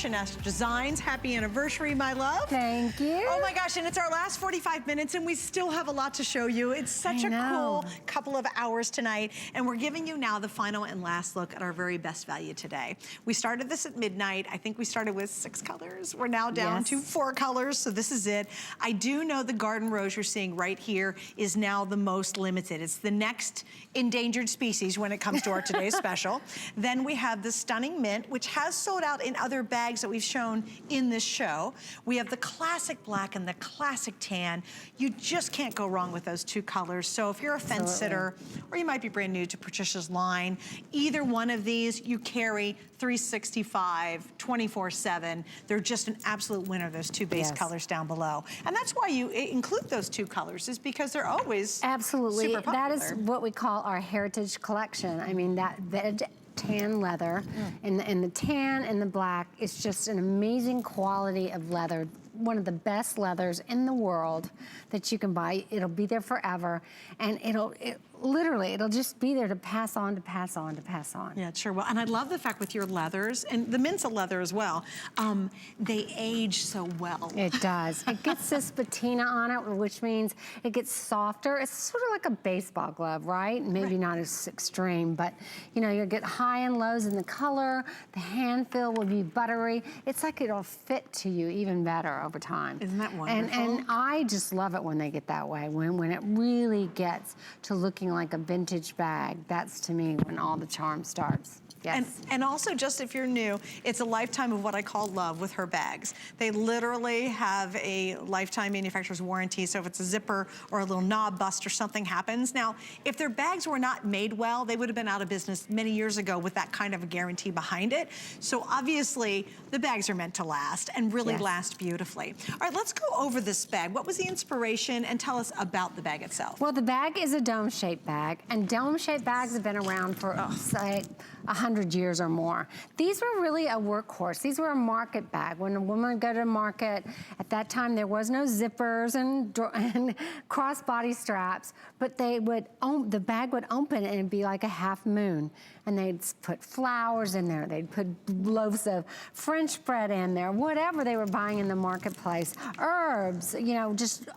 Patricia Nash Designs. Happy anniversary, my love. Thank you. Oh my gosh, and it's our last 45 minutes and we still have a lot to show you. It's such a cool couple of hours tonight, and we're giving you now the final and last look at our very best value today. We started this at midnight. I think we started with 6 colors. We're now down to 4 colors, so this is it. I do know the garden rose you're seeing right here is now the most limited. It's the next endangered species when it comes to our today's special. Then we have the stunning mint, which has sold out in other bags that we've shown in this show. We have the classic black and the classic tan. You just can't go wrong with those 2 colors. So if you're a fence sitter, or you might be brand new to Patricia's line, either one of these you carry 365, 24/7. They're just an absolute winner, those 2 base colors down below. And that's why you include those 2 colors, is because they're always super popular. That is what we call our heritage collection. I mean, that tan leather and the tan and the black is just an amazing quality of leather. One of the best leathers in the world that you can buy. It'll be there forever, and literally, it'll just be there to pass on, to pass on, to pass on. Yeah, it sure will. And I love the fact with your leathers, and the mint's a leather as well, they age so well. It does. It gets this patina on it, which means it gets softer. It's sort of like a baseball glove, right? Maybe not as extreme, but you know, you'll get high and lows in the color. The hand feel will be buttery. It's like it'll fit to you even better over time. Isn't that wonderful? And I just love it when they get that way, when it really gets to looking like a vintage bag. That's, to me, when all the charm starts. Yes. And also, just if you're new, it's a lifetime of what I call love with her bags. They literally have a lifetime manufacturer's warranty, so if it's a zipper or a little knob bust or something happens. Now, if their bags were not made well, they would have been out of business many years ago with that kind of a guarantee behind it. So obviously, the bags are meant to last and really last beautifully. All right, let's go over this bag. What was the inspiration, and tell us about the bag itself? Well, the bag is a dome-shaped bag, and dome-shaped bags have been around for, say, 100 years or more. These were really a workhorse. These were a market bag. When a woman would go to market, at that time there was no zippers and crossbody straps, but the bag would open and it'd be like a half moon. And they'd put flowers in there. They'd put loaves of French bread in there, whatever they were buying in the marketplace, herbs, you know, just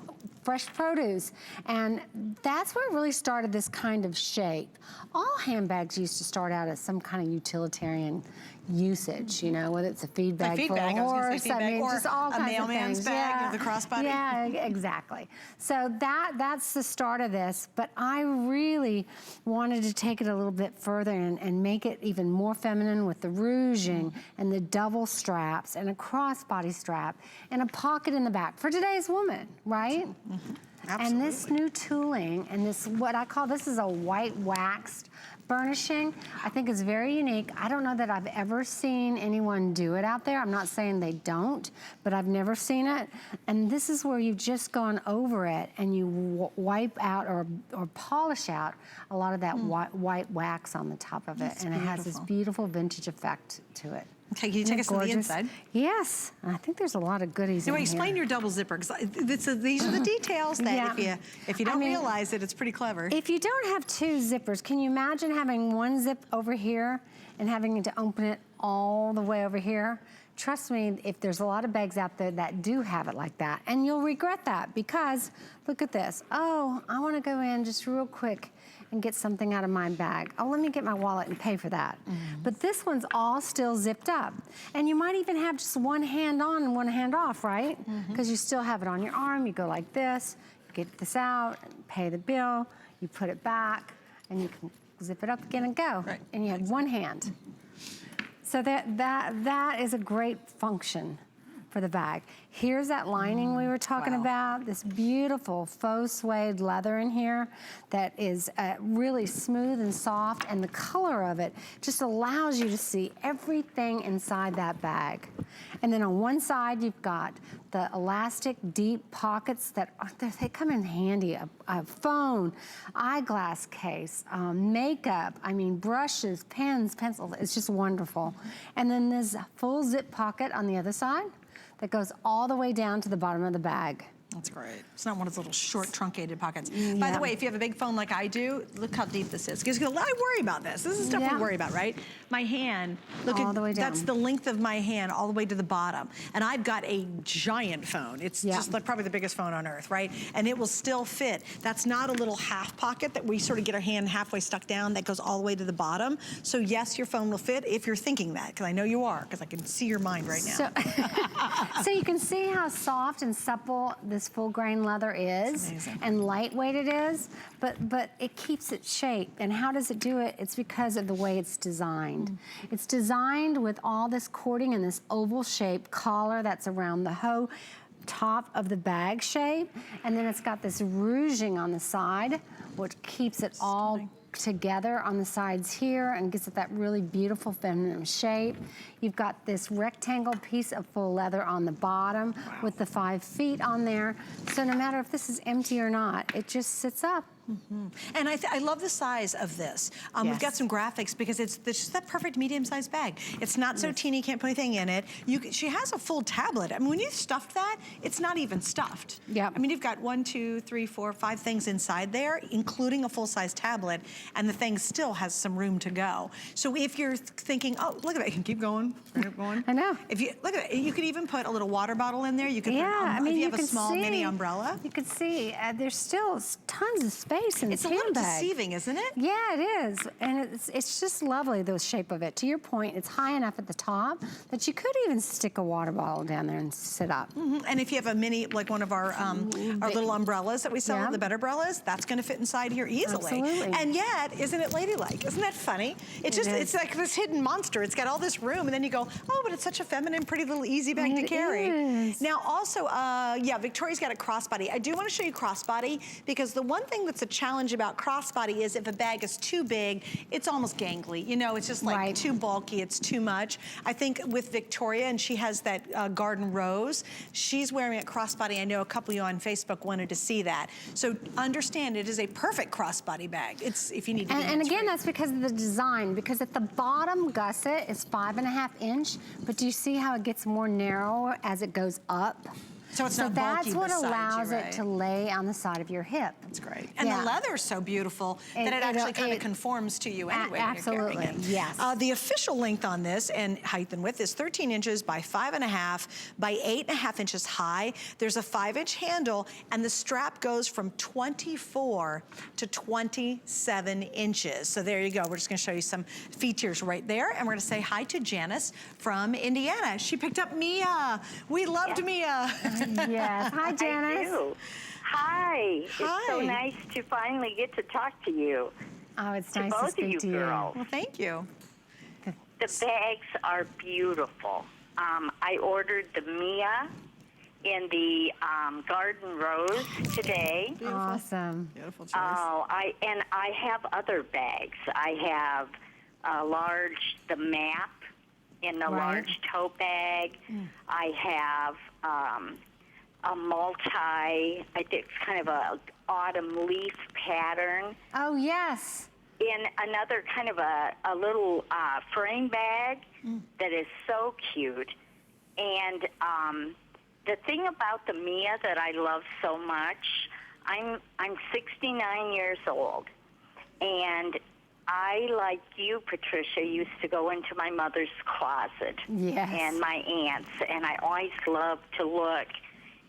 fresh produce. And that's where it really started this kind of shape. All handbags used to start out as some kind of utilitarian usage, you know, whether it's a feed bag for a horse, I mean, just all kinds of things. A mailman's bag of the crossbody. Yeah, exactly. So that's the start of this, but I really wanted to take it a little bit further and make it even more feminine with the ruching and the double straps and a crossbody strap and a pocket in the back for today's woman, right? And this new tooling and this, what I call, this is a white waxed burnishing, I think is very unique. I don't know that I've ever seen anyone do it out there. I'm not saying they don't, but I've never seen it. And this is where you've just gone over it and you wipe out or polish out a lot of that white wax on the top of it. And it has this beautiful vintage effect to it. Okay, can you take us to the inside? Yes, I think there's a lot of goodies in here. Explain your double zipper, because these are the details that if you don't realize it, it's pretty clever. If you don't have 2 zippers, can you imagine having one zip over here and having to open it all the way over here? Trust me, if there's a lot of bags out there that do have it like that, and you'll regret that, because look at this. Oh, I want to go in just real quick and get something out of my bag. Oh, let me get my wallet and pay for that. But this one's all still zipped up. And you might even have just one hand on and one hand off, right? Because you still have it on your arm. You go like this, you get this out, pay the bill, you put it back, and you can zip it up again and go. And you have one hand. So that is a great function for the bag. Here's that lining we were talking about, this beautiful faux suede leather in here that is really smooth and soft, and the color of it just allows you to see everything inside that bag. And then on one side, you've got the elastic deep pockets that they come in handy. A phone, eyeglass case, makeup, I mean brushes, pens, pencils, it's just wonderful. And then there's a full zip pocket on the other side that goes all the way down to the bottom of the bag. That's great. It's not one of those little short truncated pockets. By the way, if you have a big phone like I do, look how deep this is. Because I worry about this. This is stuff we worry about, right? My hand, look all the way down. That's the length of my hand all the way to the bottom. And I've got a giant phone. It's just like probably the biggest phone on earth, right? And it will still fit. That's not a little half pocket that we sort of get our hand halfway stuck down that goes all the way to the bottom. So yes, your phone will fit if you're thinking that, because I know you are, because I can see your mind right now. So you can see how soft and supple this full grain leather is, and lightweight it is, but it keeps its shape. And how does it do it? It's because of the way it's designed. It's designed with all this cording and this oval shape collar that's around the hoe top of the bag shape, and then it's got this rouging on the side, which keeps it all together on the sides here and gives it that really beautiful feminine shape. You've got this rectangle piece of full leather on the bottom with the 5 feet on there. So no matter if this is empty or not, it just sits up. And I love the size of this. We've got some graphics because it's just that perfect medium-sized bag. It's not so teeny, can't put anything in it. She has a full tablet. I mean, when you stuffed that, it's not even stuffed. I mean, you've got 1, 2, 3, 4, 5 things inside there, including a full-size tablet, and the thing still has some room to go. So if you're thinking, oh, look at it, keep going, keep going. I know. If you look at it, you could even put a little water bottle in there. You could put, I mean, if you have a small mini umbrella. You can see there's still tons of space in this handbag. It's a little deceiving, isn't it? Yeah, it is. And it's just lovely, the shape of it. To your point, it's high enough at the top that you could even stick a water bottle down there and sit up. And if you have a mini, like one of our little umbrellas that we sell, the bed umbrellas, that's going to fit inside here easily. Absolutely. And yet, isn't it ladylike? Isn't that funny? It's like this hidden monster. It's got all this room, and then you go, oh, but it's such a feminine, pretty little easy bag to carry. Is. Now, also, yeah, Victoria's got a crossbody. I do want to show you crossbody because the one thing that's a challenge about crossbody is if a bag is too big, it's almost gangly. You know, it's just like too bulky, it's too much. I think with Victoria, and she has that garden rose, she's wearing a crossbody. I know a couple of you on Facebook wanted to see that. So understand it is a perfect crossbody bag. It's if you need to be and again, that's because of the design, because at the bottom gusset is 5.5 inch, but do you see how it gets more narrow as it goes up? So it's not bulky that's what allows you, right? it to lay on the side of your hip. That's great. And the leather is so beautiful that it actually kind of conforms to you anyway absolutely, when you're carrying it. Yes. The official length on this and height and width is 13 inches by 5.5 by 8.5 inches high. There's a 5-inch handle, and the strap goes from 24 to 27 inches. So there you go. We're just going to show you some features right there, and we're going to say hi to Janice from Indiana. She picked up Mia. We loved Mia. Yes. Hi, Janice. I do. Hi. It's so nice to finally get to talk to you. Oh, it's nice to speak to you. Girls. Well, thank you. The bags are beautiful. I ordered the Mia in the garden rose today. Beautiful. Awesome. Beautiful choice. Oh, I have other bags. I have the map in the large tote bag. I have a I think it's kind of a autumn leaf pattern. Oh, yes. In another kind of a little frame bag that is so cute. And the thing about the Mia that I love so much, I'm 69 years old, and I, like you, Patricia, used to go into my mother's closet and my aunt's, and I always loved to look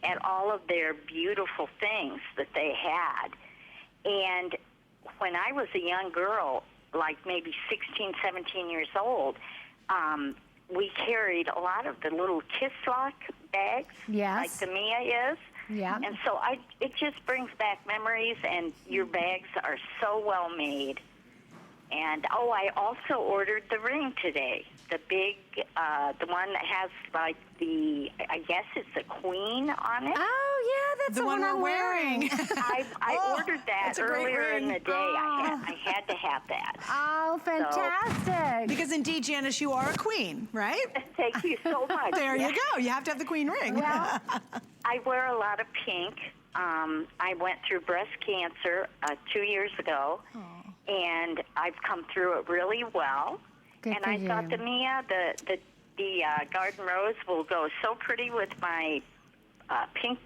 at all of their beautiful things that they had. And when I was a young girl, like maybe 16, 17 years old, we carried a lot of the little kiss lock bags, like the Mia is. And so it just brings back memories, and your bags are so well made. And, I also ordered the ring today, the big, the one that has, like, I guess it's a queen on it. Oh, yeah, that's the one I'm wearing. I ordered that earlier in the day. I had to have that. Oh, fantastic. Because indeed, Janice, you are a queen, right? Thank you so much. There you go. You have to have the queen ring. Well, I wear a lot of pink. I went through breast cancer 2 years ago. And I've come through it really well. Good I thought the Mia, the garden rose will go so pretty with my pink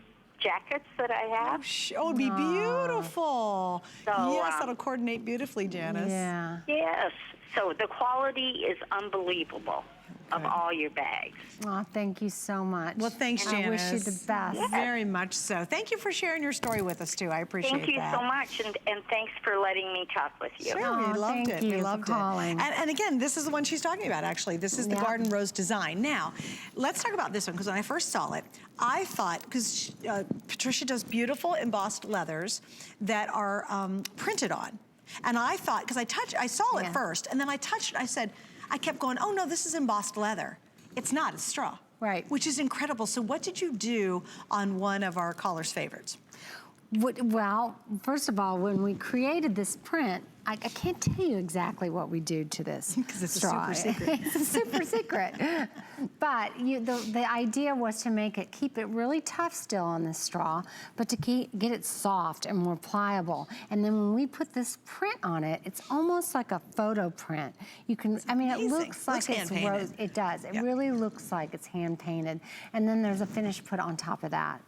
jackets that I have. Oh, it'd be beautiful. So, yes, that'll coordinate beautifully, Janice. Yeah. Yes. So the quality is unbelievable of all your bags. Oh, thank you so much. Well, thanks, and Janice. I wish you the best. Yes. Very much so. Thank you for sharing your story with us, too. I appreciate that. Thank you so much, and thanks for letting me talk with you. Sure, Oh, we loved thank it. you We for loved calling. it. And again, this is the one she's talking about, actually. This is the garden rose design. Now, let's talk about this one, because when I first saw it, I thought, because Patricia does beautiful embossed leathers that are printed on. And I thought, because I saw it first, and then I touched it, I kept going, oh no, this is embossed leather. It's not, it's straw. Right. Which is incredible. So what did you do on one of our callers' favorites? Well, first of all, when we created this print, I can't tell you exactly what we do to this Because it's straw. a super secret. It's a super secret. But the idea was to keep it really tough still on this straw, but to get it soft and more pliable. And then when we put this print on it, it's almost like a photo print. You can, I mean, it looks like it's rose. It does. It really looks like it's hand painted. And then there's a finish put on top of that.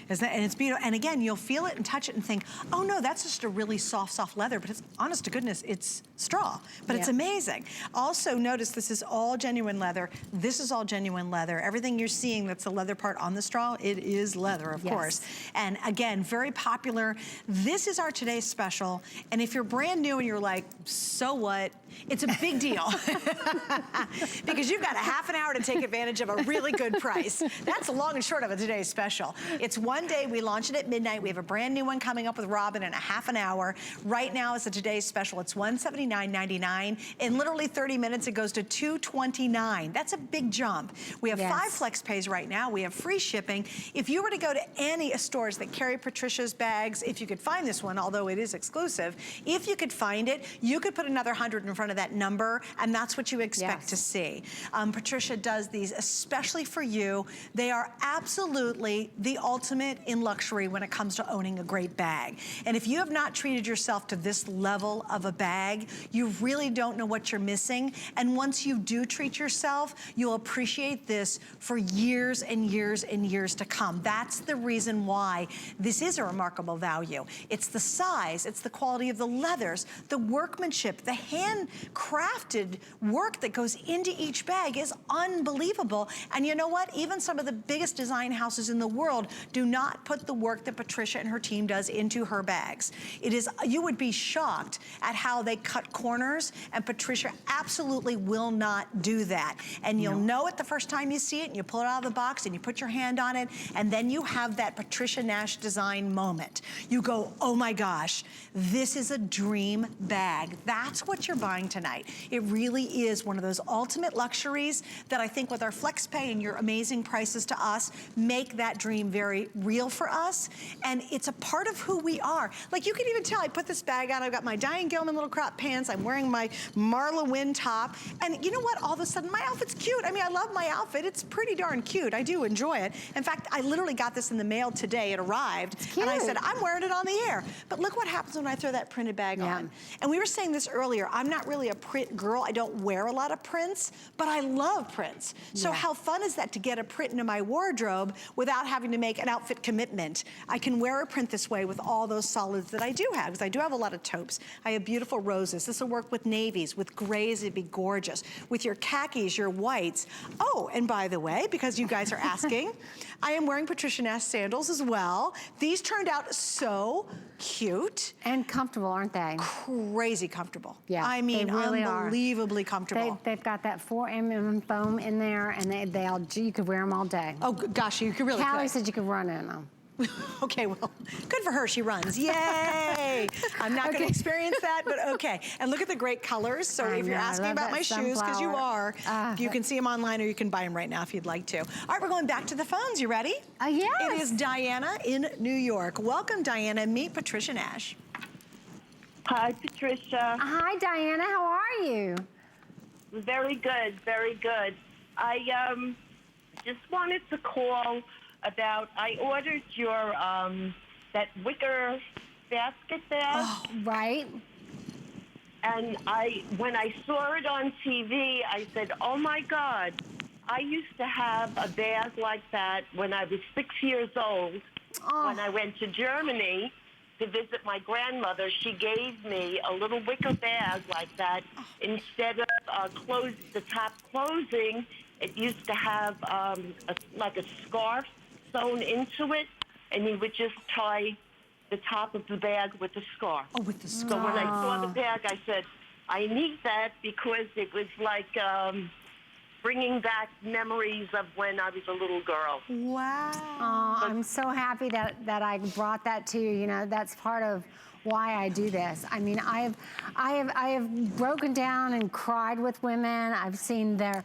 And it's beautiful. And again, you'll feel it and touch it and think, oh no, that's just a really soft leather. But it's, honest to goodness, it's straw. But it's amazing. Also, notice this is all genuine leather. This is all genuine leather. Everything you're seeing that's the leather part on the straw, it is leather, of course. And again, very popular. This is our today's special. And if you're brand new and you're like, so what? It's a big deal. Because you've got a half an hour to take advantage of a really good price. That's the long and short of a today's special. It's one day, we launch it at midnight. We have a brand new one coming up with Robin in a half an hour. Right now is a today's special. It's $179.99. In literally 30 minutes, it goes to $229. That's a big jump. We have 5 flex pays right now. We have free shipping. If you were to go to any stores that carry Patricia's bags, if you could find this one, although it is exclusive, if you could find it, you could put another 100 in front of that number, and that's what you expect to see. Patricia does these especially for you. They are absolutely the ultimate in luxury when it comes to owning a great bag. And if you have not treated yourself to this level of a bag, you really don't know what you're missing. And once you do treat yourself, you'll appreciate this for years and years and years to come. That's the reason why this is a remarkable value. It's the size, it's the quality of the leathers, the workmanship, the handcrafted work that goes into each bag is unbelievable. And you know what? Even some of the biggest design houses in the world do not put the work that Patricia and her team does into her bags. It is, you would be shocked at how they cut corners, and Patricia absolutely will not do that. And you'll know it the first time you see it, and you pull it out of the box, and you put your hand on it, and then you have that Patricia Nash design moment. You go, oh my gosh, this is a dream bag. That's what you're buying tonight. It really is one of those ultimate luxuries that I think with our flex pay and your amazing prices to us, make that dream very real for us, and it's a part of who we are. Like, you can even tell, I put this bag on, I've got my Diane Gilman little crop pants, I'm wearing my Marla Wynn top, and you know what, all of a sudden my outfit's cute. I mean, I love my outfit, it's pretty darn cute, I do enjoy it. In fact, I literally got this in the mail today, it arrived, and I said, I'm wearing it on the air. But look what happens when I throw that printed bag on. And we were saying this earlier, I'm not really a print girl, I don't wear a lot of prints, but I love prints. So how fun is that to get a print into my wardrobe without having to make an outfit commitment? I can wear a print this way with all those solids that I do have, because I do have a lot of taupes. I have beautiful roses. This will work with navies, with grays, it'd be gorgeous. With your khakis, your whites. Oh, and by the way, because you guys are asking, I am wearing Patricia Nash sandals as well. These turned out so cute. And comfortable, aren't they? Crazy comfortable. Yeah, I mean, they really unbelievably comfortable. They've got that 4mm foam in there, and you could wear them all day. Oh gosh, you could really Callie said you could run in them. Okay, well, good for her, she runs. Yay! I'm not gonna experience that, but okay. And look at the great colors. So if you're asking about my shoes, because you are, you can see them online or you can buy them right now if you'd like to. All right, we're going back to the phones. You ready? Yes. It is Diana in New York. Welcome, Diana. Meet Patricia Nash. Hi, Patricia. Hi, Diana. How are you? Very good, very good. I just wanted to call about, I ordered your, that wicker basket there. Oh. Right. And when I saw it on TV, I said, oh my God, I used to have a bag like that when I was 6 years old. when I went to Germany to visit my grandmother, she gave me a little wicker bag like that. Instead of the top closing, it used to have like a scarf sewn into it, and you would just tie the top of the bag with the scarf. Oh, with the scarf. So when I saw the bag, I said, I need that because it was like bringing back memories of when I was a little girl. Wow. Oh, I'm so happy that I brought that to you. You know, that's part of why I do this. I mean, I have broken down and cried with women. I've seen their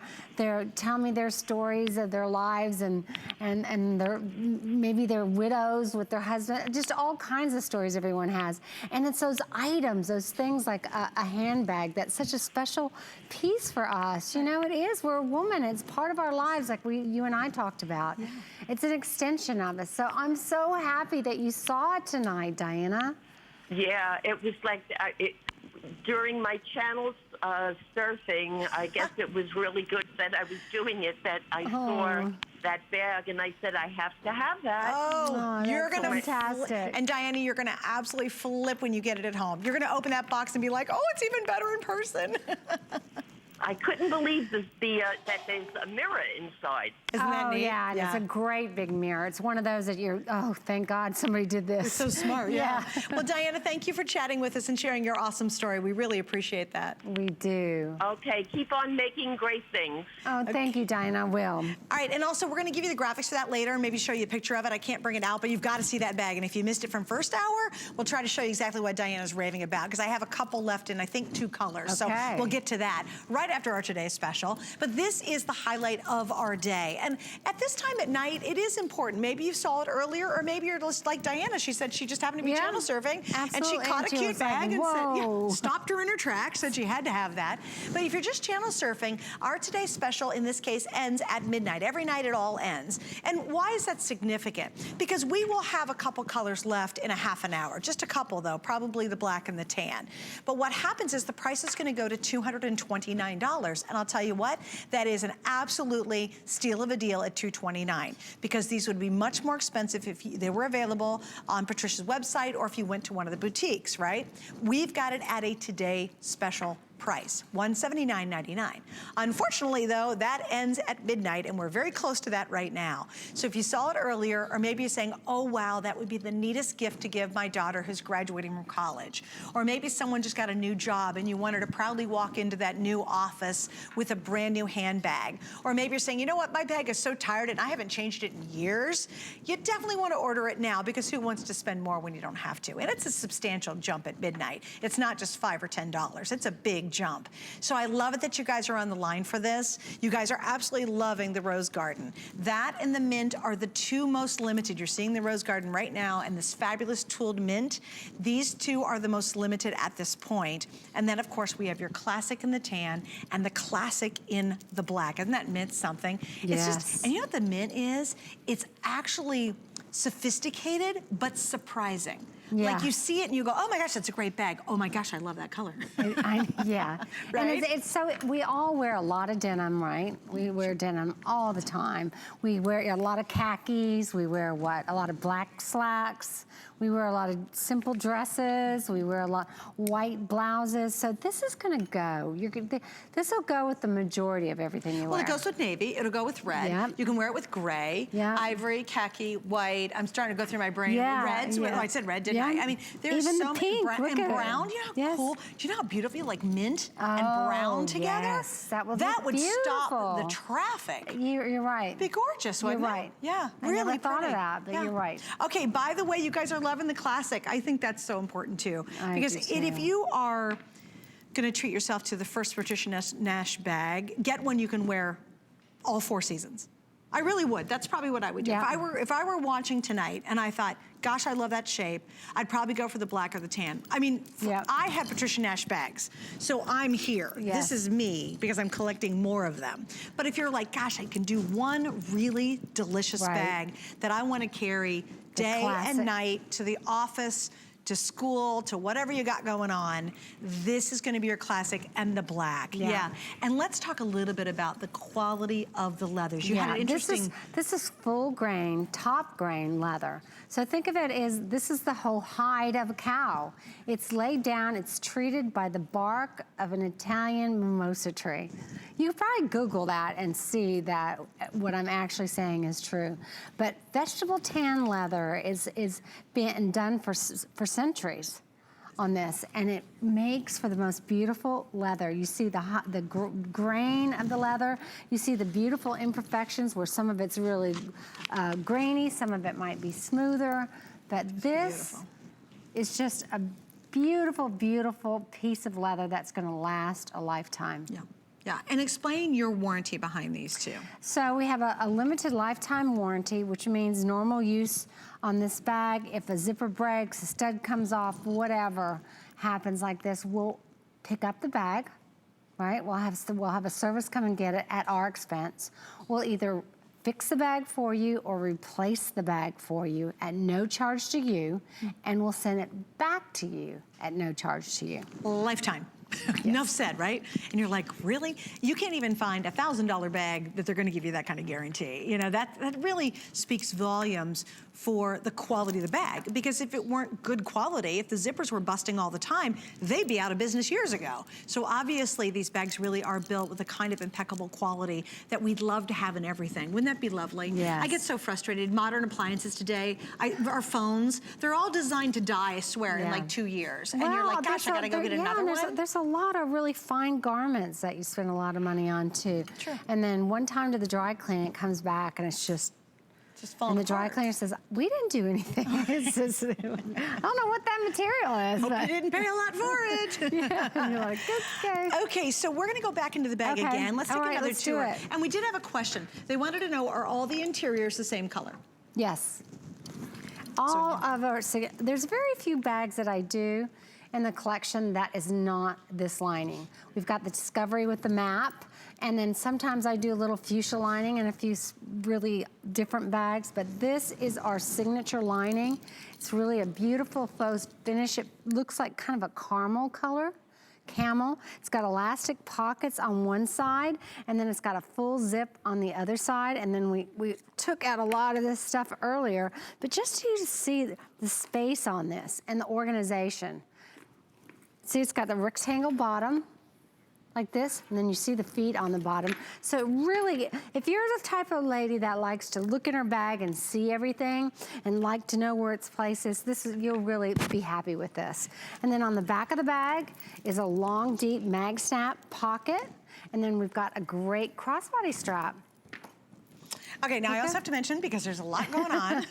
tell me their stories of their lives and maybe they're widows with their husband, just all kinds of stories everyone has. And it's those items, those things like a handbag that's such a special piece for us. You know, it is. We're a woman. It's part of our lives, like you and I talked about. Yeah. It's an extension of us. So I'm so happy that you saw it tonight, Diana. Yeah, it was like during my channel surfing, I guess it was really good that I was doing it, that I saw that bag and I said, I have to have that. Oh, you're going to fantastic. And Diana, you're going to absolutely flip when you get it at home. You're going to open that box and be like, oh, it's even better in person. I couldn't believe that there's a mirror inside. Isn't that neat? Yeah, and it's a great big mirror. It's one of those that oh, thank God somebody did this. It's so smart, yeah. Well, Diana, thank you for chatting with us and sharing your awesome story. We really appreciate that. We do. Okay, keep on making great things. Oh, thank you, Diana, I will. All right, and also we're gonna give you the graphics for that later and maybe show you a picture of it. I can't bring it out, but you've got to see that bag. And if you missed it from first hour, we'll try to show you exactly what Diana's raving about, because I have a couple left in, I think, 2 colors. Okay. So we'll get to that right after our today's special. But this is the highlight of our day. And at this time at night, it is important. Maybe you saw it earlier, or maybe you're just like Diana. She said she just happened to be channel surfing. Absolutely. And she caught a cute bag and said, stopped her in her tracks, said she had to have that. But if you're just channel surfing, our today's special in this case ends at midnight. Every night it all ends. And why is that significant? Because we will have a couple colors left in a half an hour. Just a couple though, probably the black and the tan. But what happens is the price is gonna go to $229. And I'll tell you what, that is an absolutely steal of a deal at $229, because these would be much more expensive if they were available on Patricia's website or if you went to one of the boutiques, right? We've got it at a today special price, $179.99. Unfortunately though, that ends at midnight and we're very close to that right now. So if you saw it earlier, or maybe you're saying, oh wow, that would be the neatest gift to give my daughter who's graduating from college. Or maybe someone just got a new job and you want her to proudly walk into that new office with a brand new handbag. Or maybe you're saying, you know what, my bag is so tired and I haven't changed it in years. You definitely want to order it now, because who wants to spend more when you don't have to? And it's a substantial jump at midnight. It's not just $5 or $10. It's a big jump. So I love it that you guys are on the line for this. You guys are absolutely loving the Rose Garden. That and the mint are the 2 most limited. You're seeing the Rose Garden right now and this fabulous tooled mint. These 2 are the most limited at this point. And then of course we have your classic in the tan and the classic in the black. Isn't that mint something? Yes. It's just, and you know what the mint is? It's actually sophisticated but surprising. Yeah. Like you see it and you go, oh my gosh, that's a great bag. Oh my gosh, I love that color. Yeah. Right? And it's so, we all wear a lot of denim, right? We wear denim all the time. We wear a lot of khakis. We wear what? A lot of black slacks. We wear a lot of simple dresses. We wear a lot white blouses. So this is gonna go. This will go with the majority of everything you wear. Well, it goes with navy. It'll go with red. Yep. You can wear it with gray, ivory, khaki, white. I'm starting to go through my brain. Reds. Oh, I said red, didn't I? I mean, there's even so the pink. many and brown. You know how cool? Do you know how beautiful like mint and brown together? Yes, that would stop the traffic. You're right. It'd be gorgeous, wouldn't it? You're right. Yeah, I really never thought of pretty. that, but you're right. Okay, by the way, you guys are loving the classic. I think that's so important too. Because if you are gonna treat yourself to the first Patricia Nash bag, get one you can wear all 4 seasons. I really would. That's probably what I would do. Yeah. If I were watching tonight and I thought, gosh, I love that shape, I'd probably go for the black or the tan. I mean, I have Patricia Nash bags, so I'm here. Yes. This is me, because I'm collecting more of them. But if you're like, gosh, I can do one really delicious bag that I want to carry day and night to the office, to school, to whatever you got going on, this is gonna be your classic, and the black. Yeah. And let's talk a little bit about the quality of the leathers. You had an interesting... This is full grain, top grain leather. So think of it as, this is the whole hide of a cow. It's laid down, it's treated by the bark of an Italian mimosa tree. You could probably Google that and see that what I'm actually saying is true. But vegetable tan leather is being done for centuries on this, and it makes for the most beautiful leather. You see the grain of the leather. You see the beautiful imperfections where some of it's really grainy, some of it might be smoother. But this is just a beautiful, beautiful piece of leather that's gonna last a lifetime. Yeah. Yeah, and explain your warranty behind these two. So we have a limited lifetime warranty, which means normal use on this bag. If a zipper breaks, a stud comes off, whatever happens like this, we'll pick up the bag, right? We'll have a service come and get it at our expense. We'll either fix the bag for you or replace the bag for you at no charge to you, and we'll send it back to you at no charge to you. Lifetime. Enough said, right? And you're like, really? You can't even find a $1,000 bag that they're gonna give you that kind of guarantee. You know, that really speaks volumes for the quality of the bag, because if it weren't good quality, if the zippers were busting all the time, they'd be out of business years ago. So obviously these bags really are built with the kind of impeccable quality that we'd love to have in everything. Wouldn't that be lovely? Yes. I get so frustrated. Modern appliances today, our phones, they're all designed to die, I swear, in like 2 years. And you're like, gosh, I gotta go get another one. There's a lot of really fine garments that you spend a lot of money on too. Sure. And then one time to the dry clean, it comes back and it's just falling and the dry apart. cleaner says, we didn't do anything. It's just, I don't know what that material is. Hope you didn't pay a lot for it. Yeah, and you're like, okay. Okay, so we're gonna go back into the bag again. Let's take another tour. Do it. And we did have a question. They wanted to know, are all the interiors the same color? Yes. All of our, there's very few bags that I do in the collection that is not this lining. We've got the Discovery with the map, and then sometimes I do a little fuchsia lining in a few really different bags, but this is our signature lining. It's really a beautiful faux finish. It looks like kind of a caramel color. Camel. It's got elastic pockets on one side, and then it's got a full zip on the other side, and then we took out a lot of this stuff earlier, but just so you see the space on this and the organization. See, it's got the rectangle bottom, like this, and then you see the feet on the bottom. So really, if you're the type of lady that likes to look in her bag and see everything and like to know where its place is, you'll really be happy with this. And then on the back of the bag is a long, deep mag snap pocket, and then we've got a great crossbody strap. Okay, now I also have to mention, because there's a lot going on,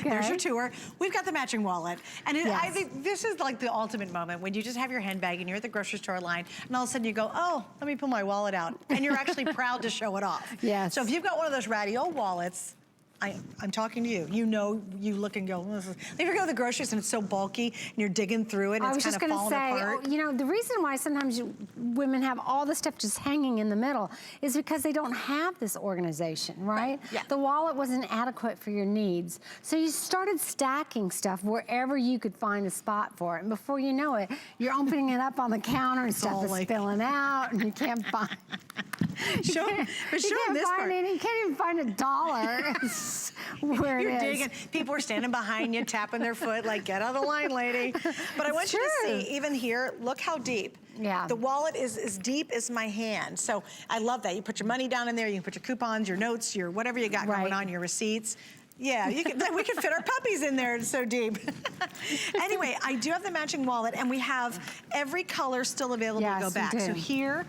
there's your tour. We've got the matching wallet. And I think this is like the ultimate moment when you just have your handbag and you're at the grocery store line, and all of a sudden you go, oh, let me pull my wallet out. And you're actually proud to show it off. Yes. So if you've got one of those ratty old wallets, I'm talking to you. You know, you look and go, if you go to the groceries and it's so bulky and you're digging through it and it's kind of falling apart. You know, the reason why sometimes women have all the stuff just hanging in the middle is because they don't have this organization, right? Yeah. The wallet wasn't adequate for your needs. So you started stacking stuff wherever you could find a spot for it. And before you know it, you're opening it up on the counter and stuff is spilling out and you can't find... You can't even find $1 where You're it is. digging. People are standing behind you, tapping their foot, like, get out of the line, lady. But I want you to see, even here, look how deep. Yeah. The wallet is as deep as my hand. So I love that. You put your money down in there, you can put your coupons, your notes, your whatever you got going on, your receipts. Yeah, we can fit our puppies in there, it's so deep. Anyway, I do have the matching wallet, and we have every color still available to go back. So here,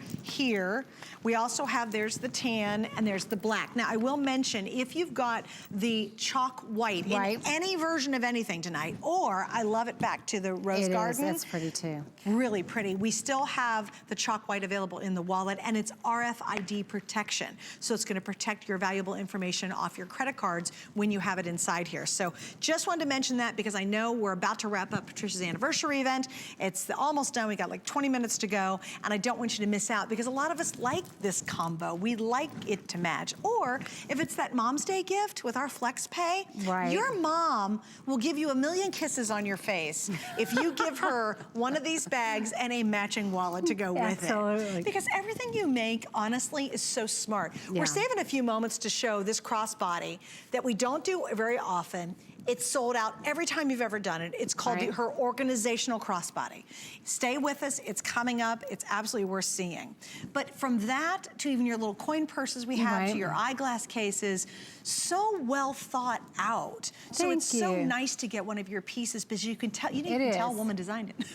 we also have, there's the tan, and there's the black. Now, I will mention, if you've got the chalk white in any version of anything tonight, or I love it back to the rose garden. That's pretty too. Really pretty. We still have the chalk white available in the wallet, and it's RFID protection. So it's gonna protect your valuable information off your credit cards when you you have it inside here. So just wanted to mention that because I know we're about to wrap up Patricia's anniversary event. It's almost done. We got like 20 minutes to go, and I don't want you to miss out because a lot of us like this combo. We like it to match. Or if it's that Mom's Day gift with our Flex Pay, your mom will give you a million kisses on your face if you give her one of these bags and a matching wallet to go with it. Because everything you make, honestly, is so smart. We're saving a few moments to show this crossbody that we don't do very often. It's sold out every time you've ever done it. It's called her organizational crossbody. Stay with us, it's coming up. It's absolutely worth seeing. But from that to even your little coin purses we have, to your eyeglass cases, so well thought out. So it's so nice to get one of your pieces because you can tell, you can tell a woman designed it.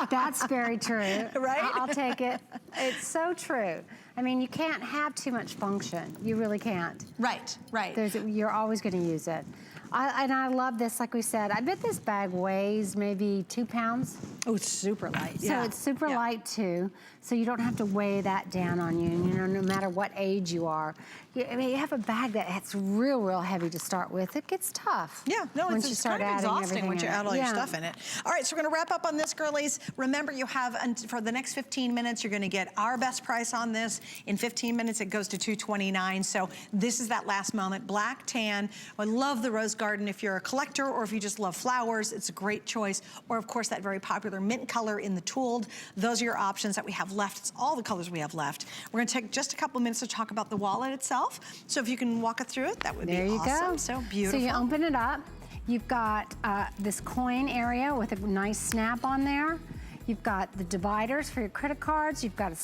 That's very true. Right? I'll take it. It's so true. I mean, you can't have too much function. You really can't. Right. You're always going to use it. And I love this, like we said. I bet this bag weighs maybe 2 pounds. Oh, it's super light. So it's super light too. So you don't have to weigh that down on you. You know, no matter what age you are. I mean, you have a bag that's real heavy to start with. It gets tough. Yeah, no, it's kind of exhausting once you add all your stuff in it. All right, so we're gonna wrap up on this, girlies. Remember, you have, for the next 15 minutes, you're gonna get our best price on this. In 15 minutes, it goes to $229. So this is that last moment. Black, tan. I love the rose garden. If you're a collector or if you just love flowers, it's a great choice. Or of course, that very popular mint color in the tooled. Those are your options that we have left. It's all the colors we have left. We're gonna take just a couple minutes to talk about the wallet itself. So if you can walk it through it, that would be awesome. There you go. So beautiful. So you open it up. You've got this coin area with a nice snap on there. You've got the dividers for your credit cards. You've got a